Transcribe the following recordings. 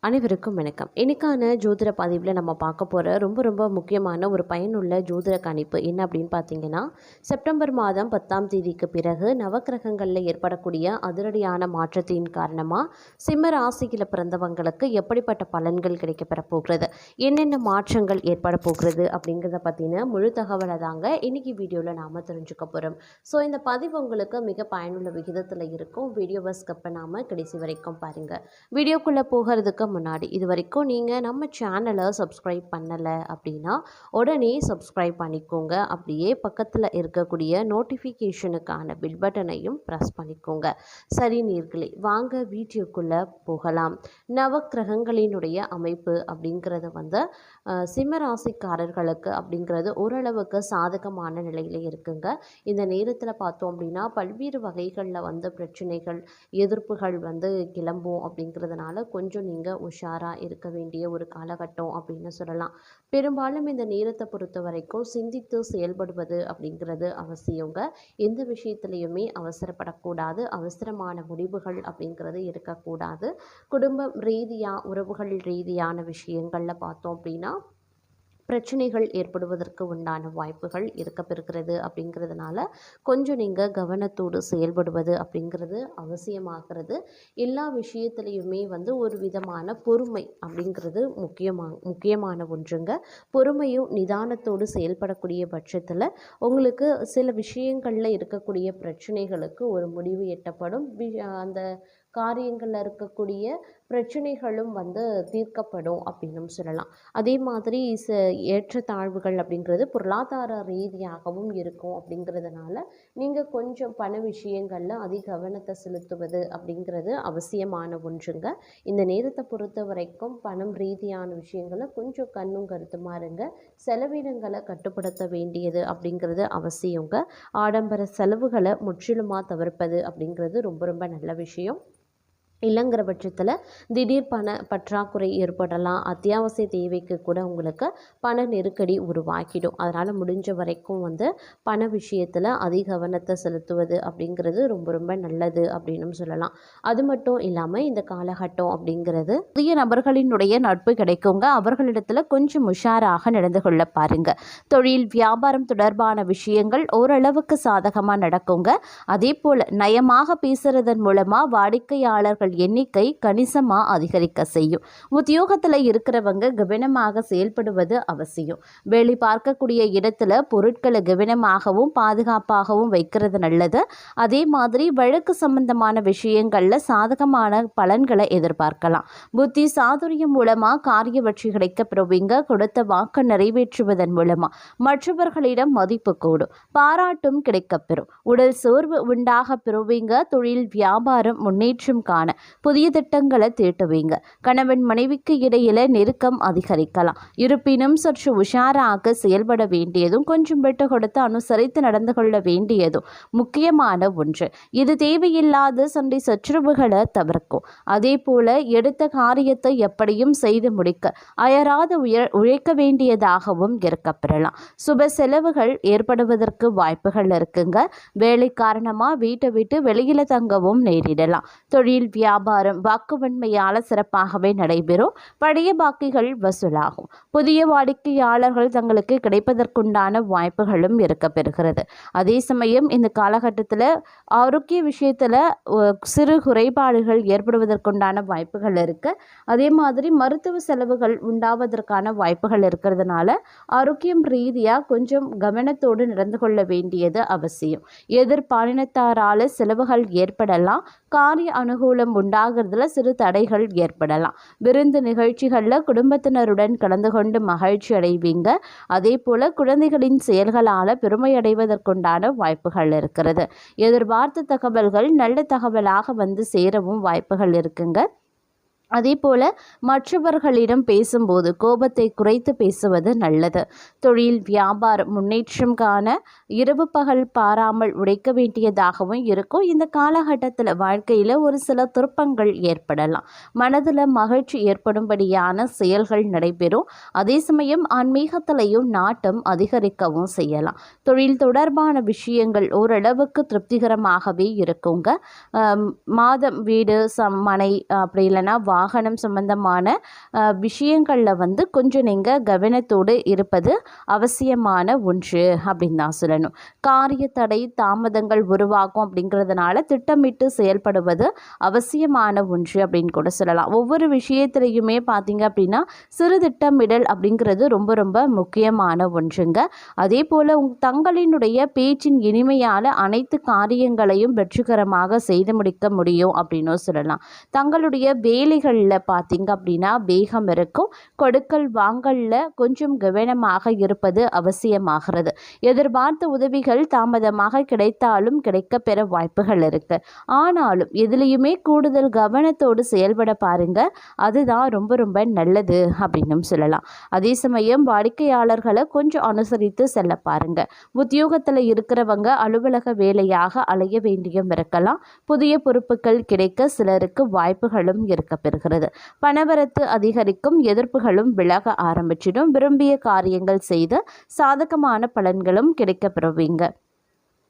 அனைவருக்கும் வணக்கம். இன்னைக்கான ஜோதிட பதிவில் நம்ம பார்க்க போகிற ரொம்ப முக்கியமான ஒரு பயனுள்ள ஜோதிட கணிப்பு என்ன அப்படின்னு பார்த்தீங்கன்னா, செப்டம்பர் மாதம் 10ஆம் தேதிக்கு பிறகு நவக்கிரகங்களில் ஏற்படக்கூடிய அதிரடியான மாற்றத்தின் காரணமாக சிம்ம ராசியில் பிறந்தவங்களுக்கு எப்படிப்பட்ட பலன்கள் கிடைக்கப்பெற போகிறது, என்னென்ன மாற்றங்கள் ஏற்பட போகிறது அப்படிங்கிறத பற்றின முழு தகவலை தாங்க இன்றைக்கி வீடியோவில் நாம் தெரிஞ்சுக்க போகிறோம். ஸோ இந்த பதிவு உங்களுக்கு மிக பயனுள்ள விகிதத்தில் இருக்கும். வீடியோவை ஸ்கிப் பண்ணாமல் கடைசி வரைக்கும் பாருங்கள். வீடியோக்குள்ளே போகிறதுக்கு முன்னாடி இது வரைக்கும் நீங்கள் நம்ம சேனலை சப்ஸ்கிரைப் பண்ணலை அப்படின்னா உடனே சப்ஸ்கிரைப் பண்ணிக்கோங்க. அப்படியே பக்கத்தில் இருக்கக்கூடிய நோட்டிஃபிகேஷனுக்கான பில் பட்டனையும் ப்ரெஸ் பண்ணிக்கோங்க. சரி நேயர்களே, வாங்க வீடியோக்குள்ளே போகலாம். நவக்கிரகங்களினுடைய அமைப்பு அப்படிங்கிறது சிம்மராசிக்காரர்களுக்கு அப்படிங்கிறது ஓரளவுக்கு சாதகமான நிலையில் இருக்குங்க. இந்த நேரத்தில் பார்த்தோம் அப்படின்னா பல்வேறு வகைகளில் பிரச்சனைகள் எதிர்ப்புகள் கிளம்பும். அப்படிங்கிறதுனால கொஞ்சம் நீங்கள் உஷாராக இருக்க வேண்டிய ஒரு காலகட்டம் அப்படின்னு சொல்லலாம். பெரும்பாலும் இந்த நேரத்தை பொறுத்த வரைக்கும் சிந்தித்து செயல்படுவது அப்படிங்கிறது அவசியங்க. எந்த விஷயத்துலையுமே அவசரப்படக்கூடாது, அவசரமான முடிவுகள் அப்படிங்கிறது இருக்கக்கூடாது. குடும்பம் ரீதியாக உறவுகள் ரீதியான விஷயங்களில் பார்த்தோம் அப்படின்னா பிரச்சனைகள் ஏற்படுவதற்கு உண்டான வாய்ப்புகள் இருக்கப்பெறுகிறது. அப்படிங்கிறதுனால கொஞ்சம் நீங்கள் கவனத்தோடு செயல்படுவது அப்படிங்கிறது அவசியமாகிறது. எல்லா விஷயத்துலையுமே ஒரு விதமான பொறுமை அப்படிங்கிறது முக்கியமான ஒன்றுங்க. பொறுமையும் நிதானத்தோடு செயல்படக்கூடிய பட்சத்தில் உங்களுக்கு சில விஷயங்களில் இருக்கக்கூடிய பிரச்சனைகளுக்கு ஒரு முடிவு எட்டப்படும். அந்த காரியங்களில் இருக்கக்கூடிய பிரச்சனைகளும் தீர்க்கப்படும் அப்படின்னு சொல்லலாம். அதே மாதிரி ஏற்றத்தாழ்வுகள் அப்படிங்கிறது பொருளாதார ரீதியாகவும் இருக்கும். அப்படிங்கிறதுனால நீங்கள் கொஞ்சம் பண விஷயங்களில் அதிக கவனத்தை செலுத்துவது அப்படிங்கிறது அவசியமான ஒன்றுங்க. இந்த நேரத்தை பொறுத்த வரைக்கும் பணம் ரீதியான விஷயங்களை கொஞ்சம் கண்ணும் கருத்துமா இருங்க. செலவினங்களை கட்டுப்படுத்த வேண்டியது அப்படிங்கிறது அவசியங்க. ஆடம்பர செலவுகளை முற்றிலுமாக தவிர்ப்பது அப்படிங்கிறது ரொம்ப நல்ல விஷயம். இல்லைங்கிற பட்சத்தில் திடீர் பண பற்றாக்குறை ஏற்படலாம். அத்தியாவசிய தேவைக்கு கூட உங்களுக்கு பண நெருக்கடி உருவாக்கிடும். அதனால் முடிஞ்ச வரைக்கும் பண விஷயத்தில் அதிக கவனத்தை செலுத்துவது அப்படிங்கிறது ரொம்ப நல்லது அப்படின்னு சொல்லலாம். அது மட்டும் இல்லாமல் இந்த காலகட்டம் அப்படிங்கிறது புதிய நபர்களினுடைய நட்பு கிடைக்குங்க. அவர்களிடத்தில் கொஞ்சம் உஷாராக நடந்து கொள்ள பாருங்க. தொழில் வியாபாரம் தொடர்பான விஷயங்கள் ஓரளவுக்கு சாதகமாக நடக்குங்க. அதே போல் நயமாக பேசுறதன் மூலமாக வாடிக்கையாளர்கள் எண்ணிக்கை கணிசமாக அதிகரிக்க செய்யும். உத்தியோகத்தில் இருக்கிறவங்க கவனமாக செயல்படுவது அவசியம். வேலை பார்க்கக்கூடிய இடத்துல பொருட்களை கவனமாகவும் பாதுகாப்பாகவும் வைக்கிறது நல்லது. அதே மாதிரி வழக்கு சம்பந்தமான விஷயங்கள்ல சாதகமான பலன்களை எதிர்பார்க்கலாம். புத்தி சாதுரியம் மூலமா காரிய வெற்றி கிடைக்க பெறுவீங்க. கொடுத்த வாக்கு நிறைவேற்றுவதன் மூலமா மற்றவர்களிடம் மதிப்பு கூடும், பாராட்டும் கிடைக்கப்பெறும். உடல் சோர்வு உண்டாக பெறுவீங்க. தொழில் வியாபாரம் முன்னேற்றம் காண புதிய திட்டங்களை தீட்டுவீங்க. கணவன் மனைவிக்கு இடையில நெருக்கம் அதிகரிக்கலாம். இருப்பினும் சற்று உஷாராக செயல்பட வேண்டியதும் கொஞ்சம் விட்டு கொடுத்து அனுசரித்து நடந்து கொள்ள வேண்டியதும் முக்கியமான ஒன்று. இது தேவையில்லாத சண்டை சச்சரவுகளை தவிர்க்கும். அதே போல எடுத்த காரியத்தை எப்படியும் செய்து முடிக்க அயராது உழைக்க வேண்டியதாகவும் இருக்கப்பெறலாம். சுப செலவுகள் ஏற்படுவதற்கு வாய்ப்புகள் இருக்குங்க. வேலை காரணமா வீட்டை விட்டு வெளியில தங்கவும் நேரிடலாம். தொழில் வியாபாரம் வாக்குவன்மையால் சிறப்பாகவே நடைபெறும். பழைய பாக்கிகள் வசூலாகும். புதிய வாடிக்கையாளர்கள் தங்களுக்கு கிடைப்பதற்குண்டான வாய்ப்புகளும் இருக்கப்பெறுகிறது. அதே சமயம் இந்த காலகட்டத்தில் ஆரோக்கிய விஷயத்தில் சிறு குறைபாடுகள் ஏற்படுவதற்குண்டான வாய்ப்புகள் இருக்கு. அதே மாதிரி மருத்துவ செலவுகள் உண்டாவதற்கான வாய்ப்புகள் இருக்கிறதுனால ஆரோக்கியம் ரீதியாக கொஞ்சம் கவனத்தோடு நடந்து கொள்ள வேண்டியது அவசியம். எதிர்பாலினத்தாரால செலவுகள் ஏற்படலாம். காரிய அனுகூலம் உண்டாகிறதுல சிறு தடைகள் ஏற்படலாம். விருந்து நிகழ்ச்சிகளில் குடும்பத்தினருடன் கலந்து கொண்டு மகிழ்ச்சி அடைவீங்க. அதே போல குழந்தைகளின் செயல்களால் பெருமை அடைவதற்குண்டான வாய்ப்புகள் இருக்கிறது. எதிர்பார்த்த தகவல்கள் நல்ல தகவலாக சேரவும் வாய்ப்புகள் இருக்குங்க. அதே போல் மற்றவர்களிடம் பேசும்போது கோபத்தை குறைத்து பேசுவது நல்லது. தொழில் வியாபாரம் முன்னேற்றம் காண இரவு பகல் பாராமல் உழைக்க வேண்டியதாகவும் இருக்கும். இந்த காலகட்டத்தில் வாழ்க்கையில் ஒரு சில திருப்பங்கள் ஏற்படலாம். மனதில் மகிழ்ச்சி ஏற்படும்படியான செயல்கள் நடைபெறும். அதே சமயம் ஆன்மீகத்திலையும் நாட்டம் அதிகரிக்கவும் செய்யலாம். தொழில் தொடர்பான விஷயங்கள் ஓரளவுக்கு திருப்திகரமாகவே இருக்குங்க. மாதம் வீடு மனை அப்படி இல்லைன்னா வாகனம் சம்பந்தமான விஷயங்களில் வந்து கொஞ்சம் நீங்கள் கவனத்தோடு இருப்பது அவசியமான ஒன்று அப்படின்னு தான் சொல்லணும். காரிய தடை தாமதங்கள் உருவாகும் அப்படிங்கிறதுனால திட்டமிட்டு செயல்படுவது அவசியமான ஒன்று அப்படின்னு கூட சொல்லலாம். ஒவ்வொரு விஷயத்திலையுமே பார்த்தீங்க அப்படின்னா சிறு திட்டமிடல் அப்படிங்கிறது ரொம்ப ரொம்ப முக்கியமான ஒன்றுங்க. அதே போல் தங்களினுடைய பேச்சின் இனிமையால் அனைத்து காரியங்களையும் வெற்றிகரமாக செய்து முடிக்க முடியும் அப்படின்னு சொல்லலாம். தங்களுடைய வேலைகளில் பார்த்தீங்க அப்படின்னா வேகம் இருக்கும். கொடுக்கல் வாங்கல்ல கொஞ்சம் கவனமாக இருப்பது அவசியமாகிறது. எதிர்பார்த்த உதவிகள் தாமதமாக கிடைத்தாலும் கிடைக்க பெற வாய்ப்புகள் இருக்கு. ஆனாலும் எதுலேயுமே கூடுதல் கவனத்தோடு செயல்பட பாருங்க. அதுதான் ரொம்ப ரொம்ப நல்லது அப்படின்னு சொல்லலாம். அதே சமயம் வாடிக்கையாளர்களை கொஞ்சம் அனுசரித்து செல்ல பாருங்க. உத்தியோகத்தில் இருக்கிறவங்க அலுவலக வேலையாக அலைய வேண்டியும் இருக்கலாம். புதிய பொறுப்புகள் கிடைக்க சிலருக்கு வாய்ப்புகளும் இருக்க பெறுகிறது. பணவரத்து அதிகரிக்கும். எதிர்ப்புகளும் விலக ஆரம்பிச்சிடும். விரும்பிய காரியங்கள் செய்து சாதகமான பலன்களும் கிடைக்க பெறுவீங்க.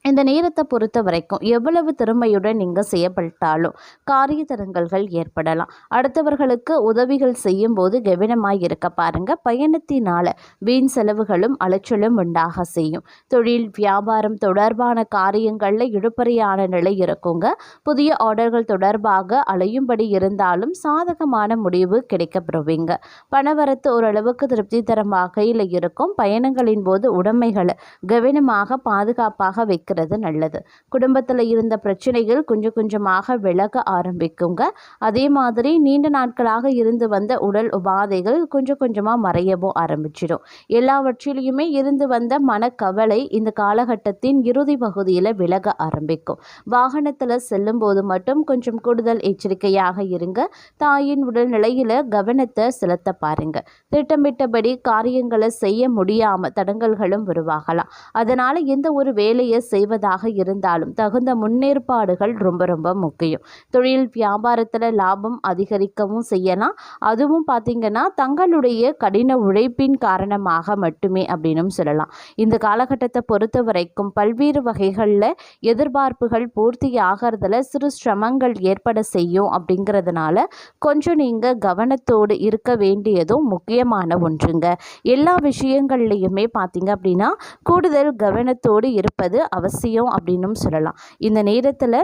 இந்த நேரத்தை பொறுத்த வரைக்கும் எவ்வளவு திறமையுடன் நீங்கள் செய்யப்பட்டாலும் காரிய தடங்கல்கள் ஏற்படலாம். அடுத்தவர்களுக்கு உதவிகள் செய்யும் போது கவனமாய் இருக்க பாருங்க. பயணத்தினால வீண் செலவுகளும் அலைச்சலும் உண்டாக செய்யும். தொழில் வியாபாரம் தொடர்பான காரியங்களில் இழுபறியான நிலை இருக்குங்க. புதிய ஆர்டர்கள் தொடர்பாக அலையும்படி இருந்தாலும் சாதகமான முடிவு கிடைக்கப்பெறுவீங்க. பணவரத்து ஓரளவுக்கு திருப்தி தரும் வகையில் இருக்கும். பயணங்களின் போது உடைமைகளை கவனமாக பாதுகாப்பாக வைக்க நல்லது. குடும்பத்தில் இருந்த பிரச்சனைகள் கொஞ்சம் கொஞ்சமாக விலக ஆரம்பிக்குங்க. அதே மாதிரி நீண்ட நாட்களாக இருந்து வந்த உடல் உபாதைகள் கொஞ்சம் கொஞ்சமாக மறையவும் ஆரம்பிச்சிடும். எல்லாவற்றிலையுமே இருந்து வந்த மனக்கவலை இந்த காலகட்டத்தின் இறுதி பகுதியில் விலக ஆரம்பிக்கும். வாகனத்தில் செல்லும் போது மட்டும் கொஞ்சம் கூடுதல் எச்சரிக்கையாக இருங்க. தாயின் உடல் நிலையில கவனத்தை செலுத்த பாருங்க. திட்டமிட்டபடி காரியங்களை செய்ய முடியாம தடங்கல்களும் உருவாகலாம். அதனால எந்த ஒரு வேலையை செய்வதாக இருந்தாலும் தகுந்த முன்னேற்பாடுகள் ரொம்ப ரொம்ப முக்கியம். தொழில் வியாபாரத்தில் லாபம் அதிகரிக்கவும் செய்யலாம். அதுவும் பார்த்தீங்கன்னா தங்களுடைய கடின உழைப்பின் காரணமாக மட்டுமே அப்படின்னு சொல்லலாம். இந்த காலகட்டத்தை பொறுத்த வரைக்கும் பல்வேறு வகைகளில் எதிர்பார்ப்புகள் பூர்த்தி ஆகிறதுல சிறு சிரமங்கள் ஏற்பட செய்யும். அப்படிங்கிறதுனால கொஞ்சம் நீங்கள் கவனத்தோடு இருக்க வேண்டியதும் முக்கியமான ஒன்றுங்க. எல்லா விஷயங்கள்லையுமே பார்த்தீங்க அப்படின்னா கூடுதல் கவனத்தோடு இருப்பது அவசியம் அப்படின்னும் சொல்லலாம். இந்த நேரத்தில்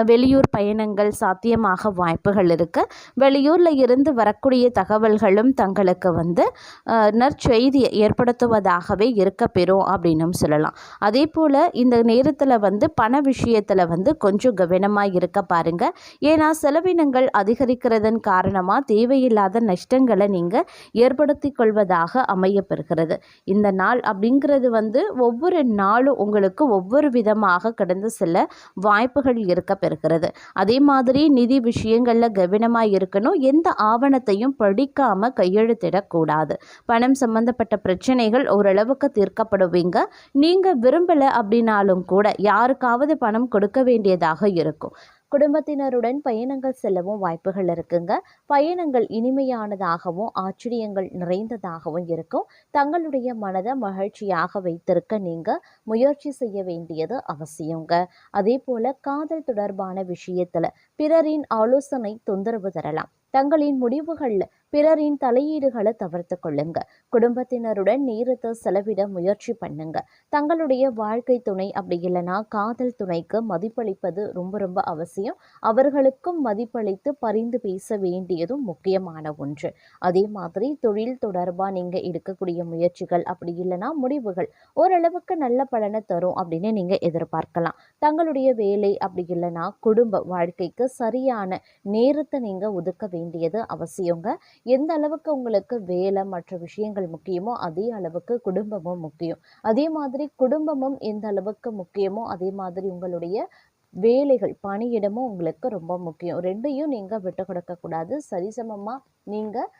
வெளியூர் பயணங்கள் சாத்தியமாக வாய்ப்புகள் இருக்குது. வெளியூரில் இருந்து வரக்கூடிய தகவல்களும் தங்களுக்கு வந்து நற்செய்தியை ஏற்படுத்துவதாகவே இருக்க பெறும் அப்படின்னும் சொல்லலாம். அதே போல் இந்த நேரத்தில் வந்து பண விஷயத்தில் வந்து கொஞ்சம் கவனமாக இருக்க பாருங்கள். ஏன்னா செலவினங்கள் அதிகரிக்கிறதன் காரணமாக தேவையில்லாத நஷ்டங்களை நீங்கள் ஏற்படுத்தி கொள்வதாக அமையப்பெறுகிறது. இந்த நாள் அப்படிங்கிறது வந்து ஒவ்வொரு நாளும் உங்களுக்கு ஒவ்வொரு விதமாக கடந்து செல்ல வாய்ப்புகள் இருக்க பெறுகிறது. அதே மாதிரி நிதி விஷயங்கள்ல கவனமாக இருக்கணும். எந்த ஆவணத்தையும் படிக்காம கையெழுத்திடக்கூடாது. பணம் சம்பந்தப்பட்ட பிரச்சனைகள் ஓரளவுக்கு தீர்க்கப்படுவீங்க. நீங்க விரும்பல அப்படின்னாலும் கூட யாருக்காவது பணம் கொடுக்க வேண்டியதாக இருக்கும். குடும்பத்தினருடன் பயணங்கள் செல்லவும் வாய்ப்புகள் இருக்குங்க. பயணங்கள் இனிமையானதாகவும் ஆச்சரியங்கள் நிறைந்ததாகவும் இருக்கும். தங்களுடைய மனதை மகிழ்ச்சியாக வைத்திருக்க நீங்க முயற்சி செய்ய வேண்டியது அவசியங்க. அதே போல காதல் தொடர்பான விஷயத்துல பிறரின் ஆலோசனை தொந்தரவு தரலாம். தங்களின் முடிவுகளில் பிறரின் தலையீடுகளை தவிர்த்து கொள்ளுங்க. குடும்பத்தினருடன் நேரத்தை செலவிட முயற்சி பண்ணுங்க. தங்களுடைய வாழ்க்கை துணை அப்படி இல்லைன்னா காதல் துணைக்கு மதிப்பளிப்பது ரொம்ப ரொம்ப அவசியம். அவர்களுக்கும் மதிப்பளித்து பரிந்து பேச வேண்டியதும் முக்கியமான ஒன்று. அதே மாதிரி தொழில் தொடர்பாக நீங்கள் எடுக்கக்கூடிய முயற்சிகள் அப்படி இல்லைன்னா முடிவுகள் ஓரளவுக்கு நல்ல பலனை தரும் அப்படின்னு நீங்கள் எதிர்பார்க்கலாம். தங்களுடைய வேலை அப்படி இல்லைன்னா குடும்ப வாழ்க்கைக்கு சரியான நேரத்தை நீங்கள் ஒதுக்க வேண்டியது அவசியங்க. எந்த அளவுக்கு உங்களுக்கு வேலை மற்ற விஷயங்கள் முக்கியமோ அதே அளவுக்கு குடும்பமும் முக்கியம். அதே மாதிரி குடும்பமும் எந்த அளவுக்கு முக்கியமோ அதே மாதிரி உங்களுடைய வேலைகள் பணியிடமும் உங்களுக்கு ரொம்ப முக்கியம். ரெண்டையும் நீங்கள் விட்டு கொடுக்கக்கூடாது. சரிசமமாக நீங்கள்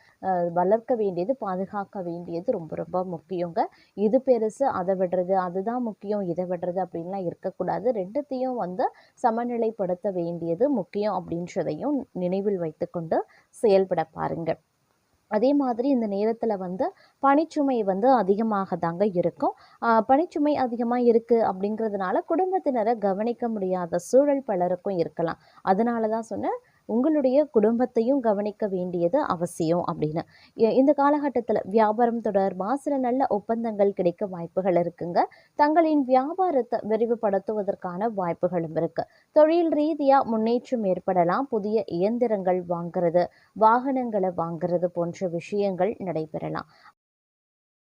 வளர்க்க வேண்டியது பாதுகாக்க வேண்டியது ரொம்ப ரொம்ப முக்கியங்க. இது பெருசு அதை விடுறது, அதுதான் முக்கியம் இதை விடுறது அப்படின்லாம் இருக்கக்கூடாது. ரெண்டுத்தையும் வந்து சமநிலைப்படுத்த வேண்டியது முக்கியம் அப்படின்றதையும் நினைவில் வைத்துக்கொண்டு செயல்பட பாருங்க. அதே மாதிரி இந்த நேரத்தில் வந்து பணிச்சுமை வந்து அதிகமாக தாங்க இருக்கும். பணிச்சுமை அதிகமாக இருக்குது அப்படிங்கிறதுனால குடும்பத்தினரை கவனிக்க முடியாத சூழல் பலருக்கும் இருக்கலாம். அதனால தான் சொன்னேன், உங்களுடைய குடும்பத்தையும் கவனிக்க வேண்டியது அவசியம் அப்படின்னு. இந்த காலகட்டத்தில வியாபாரம் தொடர்பா சில நல்ல ஒப்பந்தங்கள் கிடைக்க வாய்ப்புகள் இருக்குங்க. தங்களின் வியாபாரத்த விரிவுபடுத்துவதற்கான வாய்ப்புகளும் இருக்கு. தொழில் ரீதியா முன்னேற்றம் ஏற்படலாம். புதிய இயந்திரங்கள் வாங்குறது, வாகனங்கள வாங்குறது போன்ற விஷயங்கள் நடைபெறலாம்.